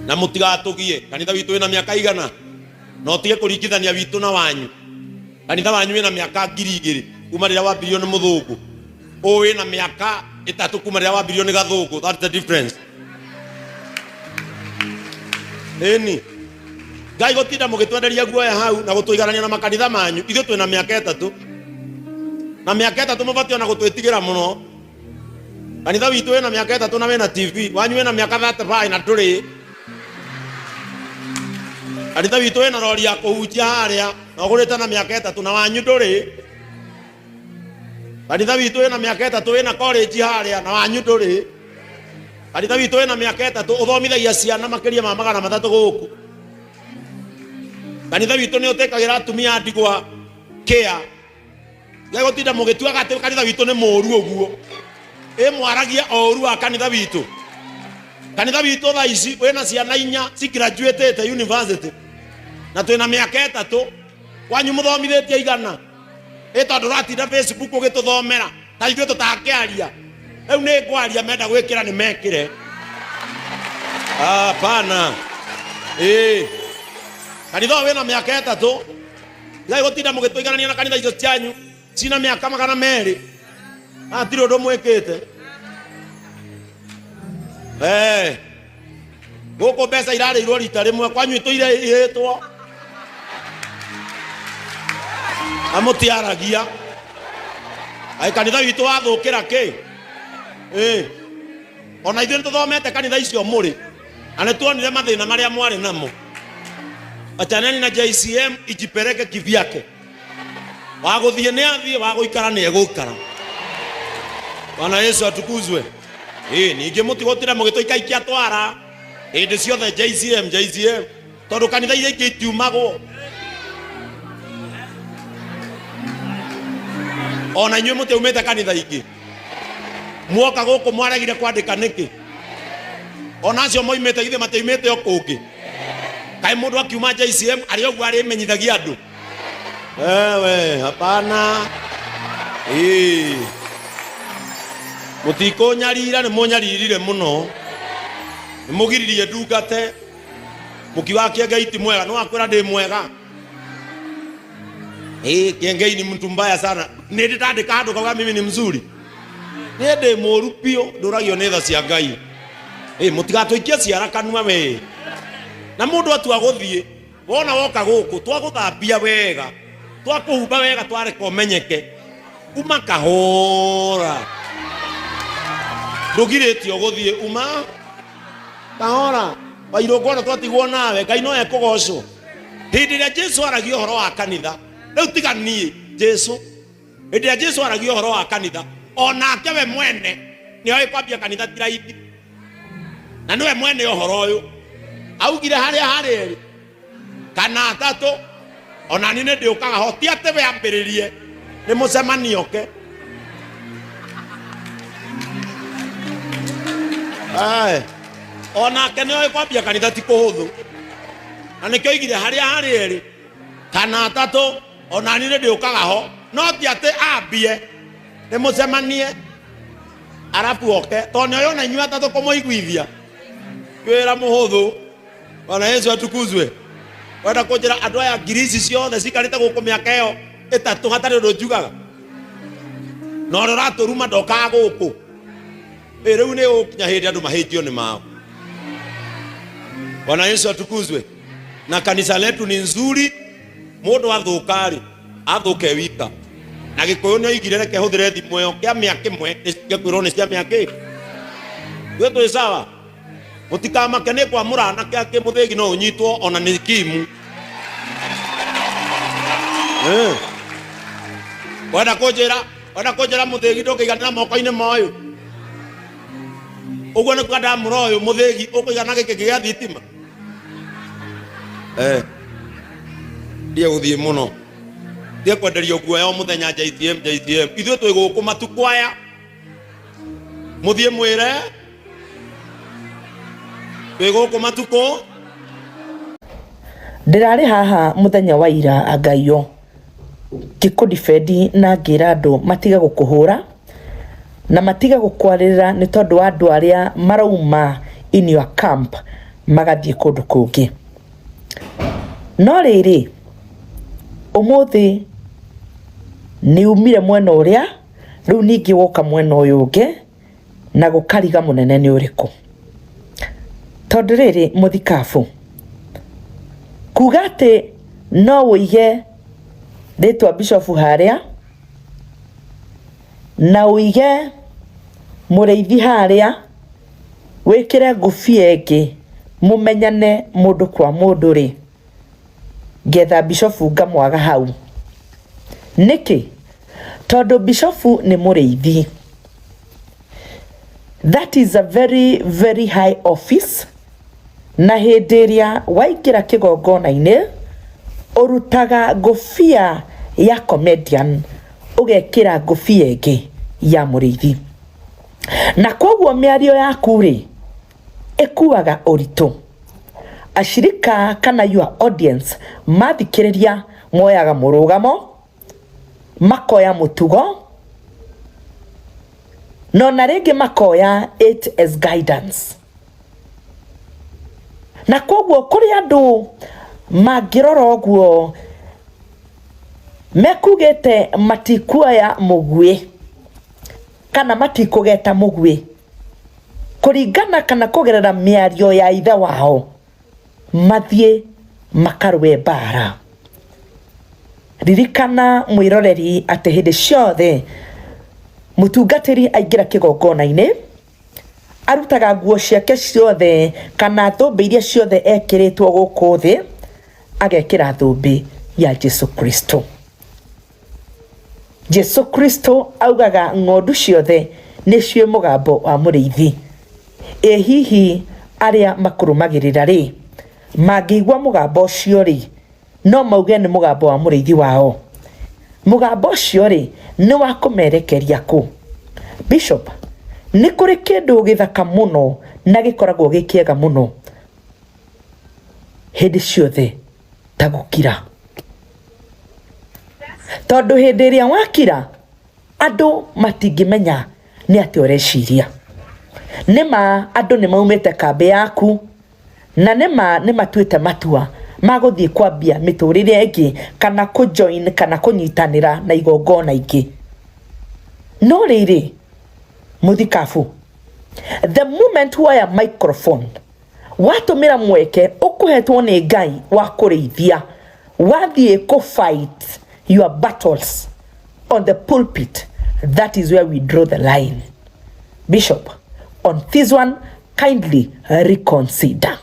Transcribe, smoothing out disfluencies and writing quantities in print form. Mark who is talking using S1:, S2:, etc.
S1: na mutigatugie. Kanitha witu wina miaka igana no tige kuringithania witu na wanyu. Kanitha wanyu wina miaka 2000 kuma rira wambirio ni muthungu, o wina miaka 3 kuma rira wambirio ni gathungu. That's the difference. Eni Ngai gutinda mugitwenderia guoya hau na gutuigarania na makanitha manyu. Ithu twina miaka 3 na miaka 3 mubatio na gutwitigira muno. Kanitha witu wina miaka 3 na wina TV, wanyu wina miaka 35 na turi. Kanitha witu wina rori ya kuhunjia haria na ugurite na miaka 3 na wanyu nduri. Kanitha witu wina miaka 3 wina college haria na wanyu nduri. Kanitha witu wina miaka 3 uthomithagia ciana makiria ma 300 guku. Kanitha witu ni utekagira atumia ndigwa care. Ngai gutinda mugituaga ati kanitha witu ni moru uguo. Mwaragia oru wa kanitha witu. Kanitha witu tha ici wina ciana 4 ci graduate university na twina miaka 3 wanyu muthomithitie igana. Tondu ratinda Facebook ugituthomera ta ithuĩ tutakiaria. Riu ni ngwaria menda gwikira ni mekire. Hapana. Kanitha wina miaka 3 Ngai gutinda mugituiganania na kanitha icio cianyu cina miaka 200. Atiri undu mwikite. Guku mbeca irareirwo rita rimwe kwanyu ituire ihitwo. Amutiaragia. Ai kanitha witu wathukira ki? Ona ithuĩ tuthomete kanitha icio muri. Ane tuonire mathina maria mwari namo. Achaneni na JCM ijipeleke kivyake. Waguthie ni athie, waguikara ni egukara. Bwana Yesu atukuzwe. Ningi mutigotira mugitoika ikia twara. Indi ciothe JCM. Tondu kanitha iria ingĩ itiumagwo. Ona inyuĩ mutiumĩte kanitha ingĩ. Muoka gũkũ mwaregire kwandĩka nĩkĩ? Ona acio moimĩte githĩ matiumĩte o kũngĩ. Kaĩ mũndũ akiuma JCM arĩ ũguo arĩmenyithagia andũ. Hapana. Mutikunyarira ni munyaririre muno. Ni mugiririe ndungate. Mukiwakia Ngai ti mwega, no akwira ndi mwega. Ngai ni mtu mbaya sana. Ni nditandika andu kauga mimi ni mzuri. Ni ndi moru pio nduragio ni tha cia Ngai. Mutigatuikie ciara kanua we. Na mundu atua guthie, wona woka guku twaguthambia wega. Twakuhumba wega tware komenyeke. Uma kahora. Ndugiritio guthie uma kahora. Wairogona twatigwo nawe Ngai no ekugocwo. Hindi ria Jesu aragio horo wa kanitha. Riu tiganie Jesu. Hindi ria Jesu aragio horo wa kanitha. Onake we mwene ni oi kwambia kanitha tiraithi. Na niwe mwene horo uyu. Augire haria kana 3 ona ni ndi ukaga hoti ate we ambiririe ni mucemanio ke. Ona ke ni oi kwambia kanitha ti kuhuthu. Na nikio igire haria kana 3 ona ni ndi ukaga ho no ti ate ambie ni mucemanie arafu oke to ni ona inyu 3 kumuiguithia wira muhuthu. Bwana Yesu atukuzwe. Wenda kunjira andu aya ngirisi ciothe cikarite guku miaka iyo 3 hatari undu njugaga no raturuma ndoka guku. Riu ni ukinya hindi andu mahitio ni mao. Bwana Yesu atukuzwe. Na kanisa letu ni nzuri. Mundu athukari athuke wika. Na Gikuyu ni igire reke huthire thimu iyo kia miaka 1 nicikwirwo ni cia miaka 2. Wetu sawa. Mutikama kene kwa murana kia muthegi no unyitwo ona ni kimu. Wenda kunjira muthegi ndukiigana moko-ini moyo. Uguo ni kwenda muroyo muthegi ukuigana giki gia thitima. Ndia guthie muno. Ndia kwenderio guoya o muthenya JCM. Ithuĩ twĩ gũkũ matukwaya. Muthie mwire Bego matuko.
S2: Ndirari haha muthenya wa ira Angaio ngikudifendi na ngira andu matiga gukuhura na matiga gukwarira ni tondu wa andu aria marauma in your camp magathie kundu kungi. No riri umuthi ni umire mwena uria, riu ningi woka mwena uyu ungi na gukariga munene ni uriku. Tondu riri muthikabu kuga ati no uige ritwa Bishop haria na uige mureithi haria wikire ngufia ingi mumenyane mundu kwa mundu ri getha Bishop ngamwaga hau. Niki tondu Bishop ni mureithi. That is a very very high office, na hindi iria waingira kigongona-ini urutaga ngufia ya comedian ugekira ngufia ingi ya mureithi, na koguo miario yaku ri ikuaga uritu. Ashirika kana your audience mathikiriria moyaga murugamo, makoya mutugo, no na ringi makoya it as guidance. Na koguo kuri andu mangirora oguo mekugete matikuoya mugwi kana matikugeta mugwi kuringana kana kugerera miario ya ithe wao mathie makarwe bara. Ririkana mwiroreri ati hindi ciothe mutungatiri aingira kigongona-ini arutaga nguo ciake ciothe kana thumbi iria ciothe ekiritwo guku thi agekira thumbi ya Jesu Kristo. Jesu Kristo augaga ng'ondu ciothe nicio mugambo wa mureithi. Hihi aria makurumagirira ri mangigwa mugambo ucio ri no mauge ni mugambo wa mureithi wao. Mugambo ucio ri ni wa kumerekeria ku. Bishop, ni kuri kindu githaka muno na gikoragwo gikiega muno hindi ciothe ta gukira. Tondu hindi iria wakira andu matingimenya ni ati ureciria. Nima andu ni maumite kambi yaku na nima ni matuite matua maguthie kwambia miturire ingi kana kujoin kana kunyitanira na igongona ingi. No riri muthikabu, the moment waya microphone watumira mweke ukuhetwo ni Ngai wa kureithia wathie ku fight your battles on the pulpit, that is where we draw the line. Bishop, on this one kindly reconsider.